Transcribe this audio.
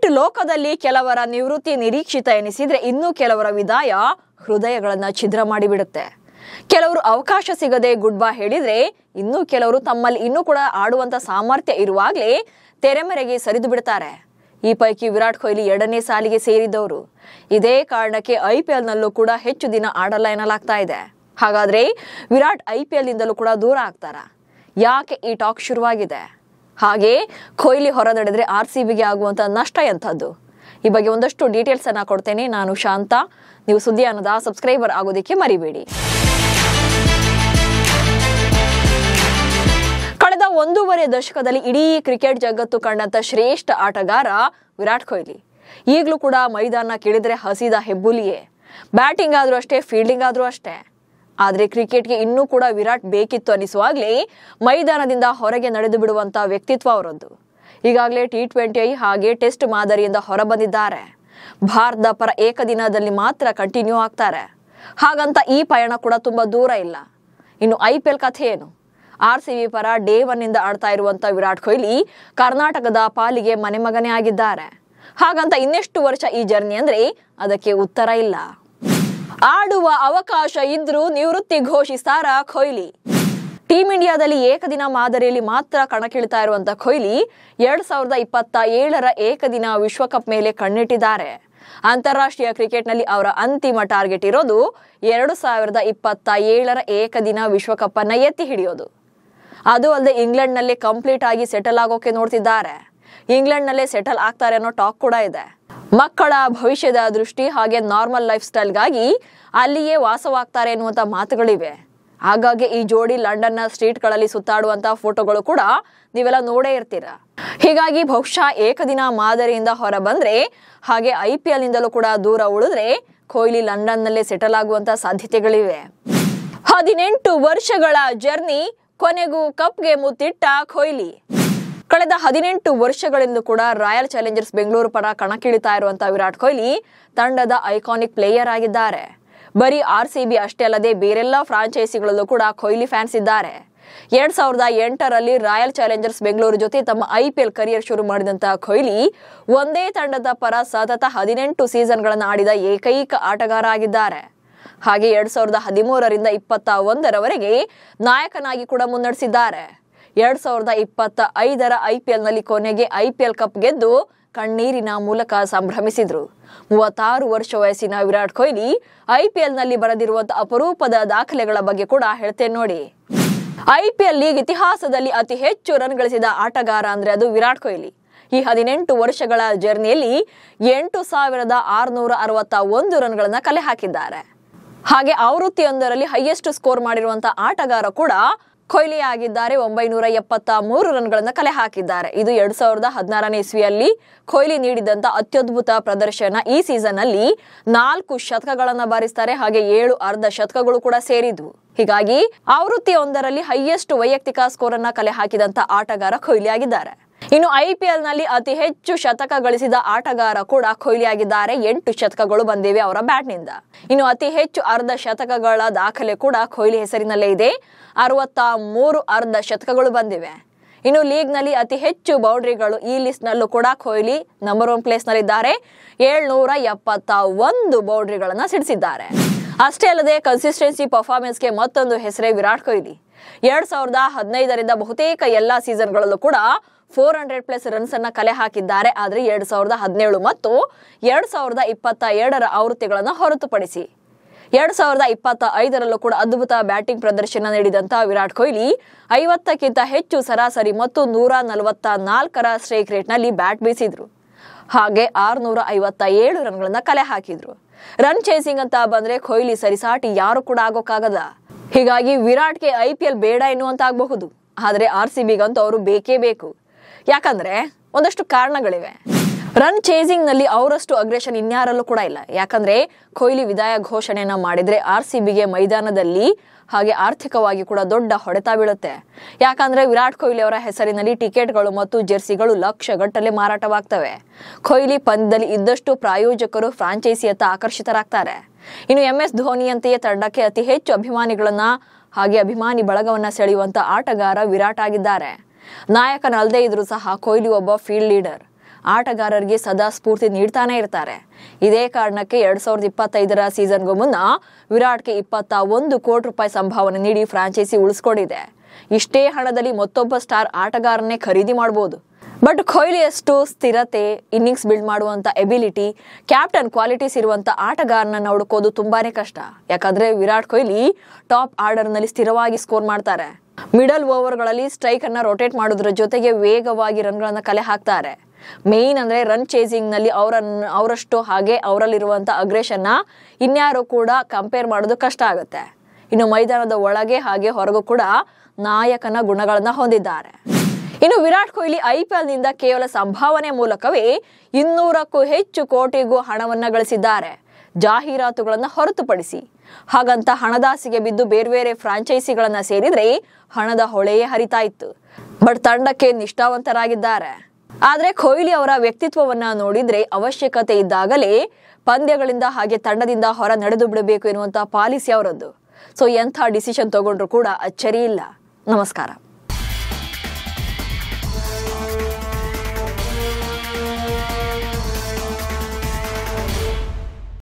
Cricket ಲೋಕದಲ್ಲಿ ಕೆಲವರ ನಿವೃತ್ತಿ ನಿರೀಕ್ಷಿತ ಎನಿಸಿದ್ರೆ ಇನ್ನು ಕೆಲವರ ವಿದಾಯ ಹೃದಯಗಳನ್ನ ಛಿದ್ರ ಮಾಡಿಬಿಡುತ್ತೆ. ಕೆಲವರು ಅವಕಾಶ ಸಿಗದೆ ಗುಡ್ ಬೈ ಹೇಳಿದ್ರೆ ಇನ್ನು ಕೆಲವರು ತಮ್ಮಲ್ಲಿ ಇನ್ನೂ ಕೂಡ ಆಡುವಂತ ಸಾಮರ್ಥ್ಯ ಇರುವಾಗಲೇ ತೆರೆಮರೆಗೆ ಸರಿದು ಬಿಡ್ತಾರೆ. ಈ ಪೈಕಿ ವಿರಾಟ್ ಕೊಹ್ಲಿ 2ನೇ ಸಾಲಿಗೆ ಸೇರಿದವರು. ಇದೇ ಕಾರಣಕ್ಕೆ IPL ನಲ್ಲೂ ಕೂಡ ಹೆಚ್ಚು ದಿನ ಆಡಲ್ಲ ಎನ್ನಲಾಗ್ತಾ ಇದೆ. ಹಾಗಾದ್ರೆ ವಿರಾಟ್ IPL ನಿಂದಲೂ ಕೂಡ ದೂರ ಆಗ್ತಾರ? ಯಾಕೆ ಈ ಟಾಕ್ ಶುರುವಾಗಿದೆ? ಹಾಗೆ ಕೊಹ್ಲಿ ಹೊರ ನಡೆದ್ರೆ RCBಗೆ ಆಗುವಂತ ನಷ್ಟ ಎಂಥದ್ದು? ಈ ಬಗ್ಗೆ ಒಂದಷ್ಟು ಡೀಟೇಲ್ಸ್ ಅನ್ನ ಕೊಡ್ತೇನೆ. ನಾನು ಶಾಂತ. ನೀವು ಸುದ್ದಿಯಾನದ ಸಬ್ಸ್ಕ್ರೈಬರ್ ಆಗೋದಕ್ಕೆ ಮರಿಬೇಡಿ. ಕಳೆದ 1.5 ದಶಕದಲ್ಲಿ ಇಡೀ ಕ್ರಿಕೆಟ್ ಜಗತ್ತು ಕಂಡಂತ ಶ್ರೇಷ್ಠ ಆಟಗಾರ ವಿರಾಟ್ ಕೊಹ್ಲಿ. ಈಗಲೂ ಕೂಡ ಮೈದಾನ ಕೇಳಿದ್ರೆ ಹಸಿದ ಹೆಬ್ಬುಲಿಯೇ. ಬ್ಯಾಟಿಂಗ್ ಆದ್ರೂ ಅಷ್ಟೇ, ಫೀಲ್ಡಿಂಗ್ ಆದ್ರೂ ಅಷ್ಟೇ. ಆದ್ರೆ ಕ್ರಿಕೆಟ್ಗೆ ಇನ್ನೂ ಕೂಡ ವಿರಾಟ್ ಬೇಕಿತ್ತು ಅನಿಸುವಾಗ್ಲೇ ಮೈದಾನದಿಂದ ಹೊರಗೆ ನಡೆದು ಬಿಡುವಂತ ವ್ಯಕ್ತಿತ್ವ ಅವರದ್ದು. ಈಗಾಗಲೇ T20 ಹಾಗೆ ಟೆಸ್ಟ್ ಮಾದರಿಯಿಂದ ಹೊರಬಂದಿದ್ದಾರೆ. ಭಾರತದ ಪರ ಏಕದಿನದಲ್ಲಿ ಮಾತ್ರ ಕಂಟಿನ್ಯೂ ಆಗ್ತಾರೆ. ಹಾಗಂತ ಈ ಪಯಣ ಕೂಡ ತುಂಬಾ ದೂರ ಇಲ್ಲ. ಇನ್ನು IPL ಕಥೆ ಏನು? RCB ಪರ ಡೇ 1 ನಿಂದ ಆಡ್ತಾ ಇರುವಂತ ವಿರಾಟ್ ಕೊಹ್ಲಿ ಕರ್ನಾಟಕದ ಪಾಲಿಗೆ ಮನೆ ಮಗನೇ ಆಗಿದ್ದಾರೆ. ಹಾಗಂತ ಇನ್ನೆಷ್ಟು ವರ್ಷ ಈ ಜರ್ನಿ ಅಂದ್ರೆ ಅದಕ್ಕೆ ಉತ್ತರ ಇಲ್ಲ. ಆಡುವ ಅವಕಾಶ ಇದ್ರೂ ನಿವೃತ್ತಿ ಘೋಷಿಸ್ತಾರ ಕೊಹ್ಲಿ. ಟೀಮ್ ಇಂಡಿಯಾದಲ್ಲಿ ಏಕದಿನ ಮಾದರಿಯಲ್ಲಿ ಮಾತ್ರ ಕಣಕ್ಕಿಳಿತಾ ಇರುವಂತ ಕೊಹ್ಲಿ 2027ರ ಏಕದಿನ ವಿಶ್ವಕಪ್ ಮೇಲೆ ಕಣ್ಣಿಟ್ಟಿದ್ದಾರೆ. ಅಂತಾರಾಷ್ಟ್ರೀಯ ಕ್ರಿಕೆಟ್ನಲ್ಲಿ ಅವರ ಅಂತಿಮ ಟಾರ್ಗೆಟ್ ಇರೋದು 2027ರ ಏಕದಿನ ವಿಶ್ವಕಪ್ ಅನ್ನ ಎತ್ತಿ ಹಿಡಿಯೋದು. ಅದು ಅಲ್ಲದೆ ಇಂಗ್ಲೆಂಡ್ ನಲ್ಲಿ ಕಂಪ್ಲೀಟ್ ಆಗಿ ಸೆಟಲ್ ಆಗೋಕೆ ನೋಡ್ತಿದ್ದಾರೆ. ಇಂಗ್ಲೆಂಡ್ ನಲ್ಲೇ ಸೆಟಲ್ ಆಗ್ತಾರೆ ಅನ್ನೋ ಟಾಕ್ ಕೂಡ ಇದೆ. ಮಕ್ಕಳ ಭವಿಷ್ಯದ ದೃಷ್ಟಿ ಹಾಗೆ ನಾರ್ಮಲ್ ಲೈಫ್ ಸ್ಟೈಲ್ಗಾಗಿ ಅಲ್ಲಿಯೇ ವಾಸವಾಗ್ತಾರೆ ಎನ್ನುವಂತ ಮಾತುಗಳಿವೆ. ಹಾಗಾಗಿ ಈ ಜೋಡಿ ಲಂಡನ್ನ ಸ್ಟ್ರೀಟ್ ಗಳಲ್ಲಿ ಸುತ್ತಾಡುವಂತ ಫೋಟೋಗಳು ಕೂಡ ನೀವೆಲ್ಲ ನೋಡೇ ಇರ್ತೀರ. ಹೀಗಾಗಿ ಬಹುಶಃ ಏಕದಿನ ಮಾದರಿಯಿಂದ ಹೊರ ಬಂದ್ರೆ ಹಾಗೆ IPL ನಿಂದಲೂ ಕೂಡ ದೂರ ಉಳಿದ್ರೆ ಕೊಹ್ಲಿ ಲಂಡನ್ ನಲ್ಲೇ ಸೆಟಲ್ ಆಗುವಂತ ಸಾಧ್ಯತೆಗಳಿವೆ. 18 ವರ್ಷಗಳ ಜರ್ನಿ, ಕೊನೆಗೂ ಕಪ್ಗೆ ಮುತ್ತಿಟ್ಟ ಕೊಹ್ಲಿ. ಕಳೆದ 18 ವರ್ಷಗಳಿಂದ ಕೂಡ ರಾಯಲ್ ಚಾಲೆಂಜರ್ಸ್ ಬೆಂಗಳೂರು ಪರ ಕಣಕ್ಕಿಳಿತಾ ಇರುವಂತ ವಿರಾಟ್ ಕೊಹ್ಲಿ ತಂಡದ ಐಕಾನಿಕ್ ಪ್ಲೇಯರ್ ಆಗಿದ್ದಾರೆ. ಬರೀ RCB ಅಷ್ಟೇ ಅಲ್ಲದೆ ಬೇರೆಲ್ಲ ಫ್ರಾಂಚೈಸಿಗಳಲ್ಲೂ ಕೂಡ ಕೊಹ್ಲಿ ಫ್ಯಾನ್ಸ್ ಇದ್ದಾರೆ. 2008ರಲ್ಲಿ ರಾಯಲ್ ಚಾಲೆಂಜರ್ಸ್ ಬೆಂಗಳೂರು ಜೊತೆ ತಮ್ಮ IPL ಕರಿಯರ್ ಶುರು ಮಾಡಿದಂತ ಕೊಹ್ಲಿ ಒಂದೇ ತಂಡದ ಪರ ಸತತ 18 ಸೀಸನ್ಗಳನ್ನು ಆಡಿದ ಏಕೈಕ ಆಟಗಾರ ಆಗಿದ್ದಾರೆ. ಹಾಗೆ 2013ರಿಂದ 2021ರವರೆಗೆ ನಾಯಕನಾಗಿ ಕೂಡ ಮುನ್ನಡೆಸಿದ್ದಾರೆ. 2025ರ IPL ನಲ್ಲಿ ಕೊನೆಗೆ IPL ಕಪ್ ಗೆದ್ದು ಕಣ್ಣೀರಿನ ಮೂಲಕ ಸಂಭ್ರಮಿಸಿದ್ರು. 36 ವರ್ಷ ವಯಸ್ಸಿನ ವಿರಾಟ್ ಕೊಹ್ಲಿ IPL ನಲ್ಲಿ ಬರೆದಿರುವಂತಹ ಅಪರೂಪದ ದಾಖಲೆಗಳ ಬಗ್ಗೆ ಕೂಡ ಹೇಳ್ತೇನೆ ನೋಡಿ. IPL ಲೀಗ್ ಇತಿಹಾಸದಲ್ಲಿ ಅತಿ ಹೆಚ್ಚು ರನ್ ಗಳಿಸಿದ ಆಟಗಾರ ಅಂದ್ರೆ ಅದು ವಿರಾಟ್ ಕೊಹ್ಲಿ. ಈ 18 ವರ್ಷಗಳ ಜರ್ನಿಯಲ್ಲಿ 8661 ರನ್ಗಳನ್ನ ಕಲೆ ಹಾಕಿದ್ದಾರೆ. ಹಾಗೆ ಆವೃತ್ತಿಯೊಂದರಲ್ಲಿ ಹೈಯೆಸ್ಟ್ ಸ್ಕೋರ್ ಮಾಡಿರುವಂತಹ ಆಟಗಾರ ಕೂಡ ಕೊಹ್ಲಿ ಆಗಿದ್ದಾರೆ. 973 ರನ್ಗಳನ್ನ ಕಲೆ ಹಾಕಿದ್ದಾರೆ. ಇದು 2016ನೇ ಇಸ್ವಿಯಲ್ಲಿ ಕೊಹ್ಲಿ ನೀಡಿದಂತ ಅತ್ಯದ್ಭುತ ಪ್ರದರ್ಶನ. ಈ ಸೀಸನ್ ಅಲ್ಲಿ 4 ಶತಕಗಳನ್ನ ಬಾರಿಸ್ತಾರೆ. ಹಾಗೆ 7 ಅರ್ಧ ಶತಕಗಳು ಕೂಡ ಸೇರಿದ್ವು. ಹೀಗಾಗಿ ಆವೃತ್ತಿಯೊಂದರಲ್ಲಿ ಹೈಯೆಸ್ಟ್ ವೈಯಕ್ತಿಕ ಸ್ಕೋರ್ ಅನ್ನ ಕಲೆ ಹಾಕಿದಂತ ಆಟಗಾರ ಕೊಹ್ಲಿ ಆಗಿದ್ದಾರೆ. ಇನ್ನು IPL ನಲ್ಲಿ ಅತಿ ಹೆಚ್ಚು ಶತಕ ಗಳಿಸಿದ ಆಟಗಾರ ಕೂಡ ಕೊಹ್ಲಿ ಆಗಿದ್ದಾರೆ. 8 ಶತಕಗಳು ಬಂದಿವೆ ಅವರ ಬ್ಯಾಟ್ ನಿಂದ. ಇನ್ನು ಅತಿ ಹೆಚ್ಚು ಅರ್ಧ ಶತಕಗಳ ದಾಖಲೆ ಕೂಡ ಕೊಹ್ಲಿ ಹೆಸರಿನಲ್ಲೇ ಇದೆ. 63 ಅರ್ಧ ಶತಕಗಳು ಬಂದಿವೆ. ಇನ್ನು ಲೀಗ್ ನಲ್ಲಿ ಅತಿ ಹೆಚ್ಚು ಬೌಂಡ್ರಿಗಳು ಈ ಲಿಸ್ಟ್ ನಲ್ಲೂ ಕೂಡ ಕೊಹ್ಲಿ ನಂಬರ್ 1 ಪ್ಲೇಸ್ ನಲ್ಲಿದ್ದಾರೆ. 771 ಬೌಂಡ್ರಿಗಳನ್ನ ಸಿಡಿಸಿದ್ದಾರೆ. ಅಷ್ಟೇ ಅಲ್ಲದೆ ಕನ್ಸಿಸ್ಟೆನ್ಸಿ ಪರ್ಫಾರ್ಮೆನ್ಸ್ ಗೆ ಮತ್ತೊಂದು ಹೆಸರೇ ವಿರಾಟ್ ಕೊಹ್ಲಿ. 2015ರಿಂದ ಬಹುತೇಕ ಎಲ್ಲಾ ಸೀಸನ್ಗಳಲ್ಲೂ ಕೂಡ 400+ ರನ್ಸ್ ಅನ್ನ ಕಲೆ ಹಾಕಿದ್ದಾರೆ. ಆದ್ರೆ 2017 ಮತ್ತು 2022ರ ಆವೃತ್ತಿಗಳನ್ನ ಹೊರತುಪಡಿಸಿ 2025ರಲ್ಲೂ ಕೂಡ ಅದ್ಭುತ ಬ್ಯಾಟಿಂಗ್ ಪ್ರದರ್ಶನ ನೀಡಿದಂತ ವಿರಾಟ್ ಕೊಹ್ಲಿ 50ಕ್ಕಿಂತ ಹೆಚ್ಚು ಸರಾಸರಿ ಮತ್ತು 144ರ ಸ್ಟ್ರೈಕ್ ರೇಟ್ ನಲ್ಲಿ ಬ್ಯಾಟ್ ಬೀಸಿದ್ರು. ಹಾಗೆ 657 ರನ್ಗಳನ್ನ ಕಲೆ ಹಾಕಿದ್ರು. ರನ್ ಚೇಸಿಂಗ್ ಅಂತ ಬಂದ್ರೆ ಕೊಹ್ಲಿ ಸರಿಸಾಟಿ ಯಾರು ಕೂಡ ಆಗೋಕ್ಕಾಗಲ್ಲ. ಹೀಗಾಗಿ ವಿರಾಟ್ಗೆ IPL ಬೇಡ ಎನ್ನುವಂತ ಆಗಬಹುದು. ಆದ್ರೆ RCBಗಂತೂ ಅವರು ಬೇಕೇ ಬೇಕು. ಯಾಕಂದ್ರೆ ಒಂದಷ್ಟು ಕಾರಣಗಳಿವೆ. ರನ್ ಚೇಸಿಂಗ್ ನಲ್ಲಿ ಅವರಷ್ಟು ಅಗ್ರೆಷನ್ ಇನ್ಯಾರಲ್ಲೂ ಕೂಡ ಇಲ್ಲ. ಯಾಕಂದ್ರೆ ಕೊಹ್ಲಿ ವಿದಾಯ ಘೋಷಣೆಯನ್ನ ಮಾಡಿದ್ರೆ RCBಗೆ ಮೈದಾನದಲ್ಲಿ ಹಾಗೆ ಆರ್ಥಿಕವಾಗಿ ಕೂಡ ದೊಡ್ಡ ಹೊಡೆತ ಬೀಳುತ್ತೆ. ಯಾಕಂದ್ರೆ ವಿರಾಟ್ ಕೊಹ್ಲಿ ಅವರ ಹೆಸರಿನಲ್ಲಿ ಟಿಕೆಟ್ಗಳು ಮತ್ತು ಜೆರ್ಸಿಗಳು ಲಕ್ಷಗಟ್ಟಲೆ ಮಾರಾಟವಾಗ್ತವೆ. ಕೊಹ್ಲಿ ಪಂದ್ಯದಲ್ಲಿ ಇದ್ದಷ್ಟು ಪ್ರಾಯೋಜಕರು ಫ್ರಾಂಚೈಸಿಯತ್ತ ಆಕರ್ಷಿತರಾಗ್ತಾರೆ. ಇನ್ನು MS ಧೋನಿ ಅಂತೆಯೇ ತಂಡಕ್ಕೆ ಅತಿ ಹೆಚ್ಚು ಅಭಿಮಾನಿಗಳನ್ನ ಹಾಗೆ ಅಭಿಮಾನಿ ಬಳಗವನ್ನ ಸೆಳೆಯುವಂತ ಆಟಗಾರ ವಿರಾಟ್ ಆಗಿದ್ದಾರೆ. ನಾಯಕನಲ್ಲದೆ ಇದ್ರೂ ಸಹ ಕೊಹ್ಲಿ ಒಬ್ಬ ಫೀಲ್ಡ್ ಲೀಡರ್. ಆಟಗಾರರಿಗೆ ಸದಾ ಸ್ಫೂರ್ತಿ ನೀಡ್ತಾನೆ ಇರ್ತಾರೆ. ಇದೇ ಕಾರಣಕ್ಕೆ 2025ರ ಸೀಸನ್ಗೂ ಮುನ್ನ ವಿರಾಟ್ಗೆ 21 ಕೋಟಿ ರೂಪಾಯಿ ಸಂಭಾವನೆ ನೀಡಿ ಫ್ರಾಂಚೈಸಿ ಉಳಿಸ್ಕೊಂಡಿದೆ. ಇಷ್ಟೇ ಹಣದಲ್ಲಿ ಮತ್ತೊಬ್ಬ ಸ್ಟಾರ್ ಆಟಗಾರನ್ನೇ ಖರೀದಿ ಮಾಡಬಹುದು. ಬಟ್ ಕೊಹ್ಲಿಯಷ್ಟು ಸ್ಥಿರತೆ, ಇನ್ನಿಂಗ್ಸ್ ಬಿಲ್ಡ್ ಮಾಡುವಂತ ಎಬಿಲಿಟಿ, ಕ್ಯಾಪ್ಟನ್ ಕ್ವಾಲಿಟೀಸ್ ಇರುವಂತ ಆಟಗಾರನ ಹುಡುಕೋದು ತುಂಬಾನೇ ಕಷ್ಟ. ಯಾಕಂದ್ರೆ ವಿರಾಟ್ ಕೊಹ್ಲಿ ಟಾಪ್ ಆರ್ಡರ್ ನಲ್ಲಿ ಸ್ಥಿರವಾಗಿ ಸ್ಕೋರ್ ಮಾಡ್ತಾರೆ. ಮಿಡಲ್ ಓವರ್ಗಳಲ್ಲಿ ಸ್ಟ್ರೈಕ್ ಅನ್ನ ರೊಟೇಟ್ ಮಾಡೋದ್ರ ಜೊತೆಗೆ ವೇಗವಾಗಿ ರನ್ಗಳನ್ನ ಕಲೆ ಹಾಕ್ತಾರೆ. ಮೇನ್ ಅಂದ್ರೆ ರನ್ ಚೇಸಿಂಗ್ ನಲ್ಲಿ ಅವರಷ್ಟು ಹಾಗೆ ಅವರಲ್ಲಿರುವಂತ ಅಗ್ರೆಷನ್ ಇನ್ಯಾರು ಕೂಡ ಕಂಪೇರ್ ಮಾಡೋದು ಕಷ್ಟ ಆಗುತ್ತೆ. ಇನ್ನು ಮೈದಾನದ ಒಳಗೆ ಹಾಗೆ ಹೊರಗೂ ಕೂಡ ನಾಯಕನ ಗುಣಗಳನ್ನ ಹೊಂದಿದ್ದಾರೆ. ಇನ್ನು ವಿರಾಟ್ ಕೊಹ್ಲಿ IPL ನಿಂದ ಕೇವಲ ಸಂಭಾವನೆ ಮೂಲಕವೇ 200ಕ್ಕೂ ಹೆಚ್ಚು ಕೋಟಿಗೂ ಹಣವನ್ನ ಗಳಿಸಿದ್ದಾರೆ, ಜಾಹೀರಾತುಗಳನ್ನ ಹೊರತುಪಡಿಸಿ. ಹಾಗಂತ ಹಣದಾಸಿಗೆ ಬಿದ್ದು ಬೇರೆ ಫ್ರಾಂಚೈಸಿಗಳನ್ನ ಸೇರಿದ್ರೆ ಹಣದ ಹೊಳೆಯೇ ಹರಿತಾ ಇತ್ತು. ಬಟ್ ತಂಡಕ್ಕೆ ನಿಷ್ಠಾವಂತರಾಗಿದ್ದಾರೆ. ಆದ್ರೆ ಕೊಹ್ಲಿ ಅವರ ವ್ಯಕ್ತಿತ್ವವನ್ನ ನೋಡಿದ್ರೆ ಅವಶ್ಯಕತೆ ಇದ್ದಾಗಲೇ ಪಂದ್ಯಗಳಿಂದ ಹಾಗೆ ತಂಡದಿಂದ ಹೊರ ನಡೆದು ಬಿಡಬೇಕು ಎನ್ನುವಂತ ಪಾಲಿಸಿ ಅವರದ್ದು. ಸೊ ಎಂಥ ಡಿಸಿಷನ್ ತಗೊಂಡ್ರು ಕೂಡ ಅಚ್ಚರಿ ಇಲ್ಲ. ನಮಸ್ಕಾರ.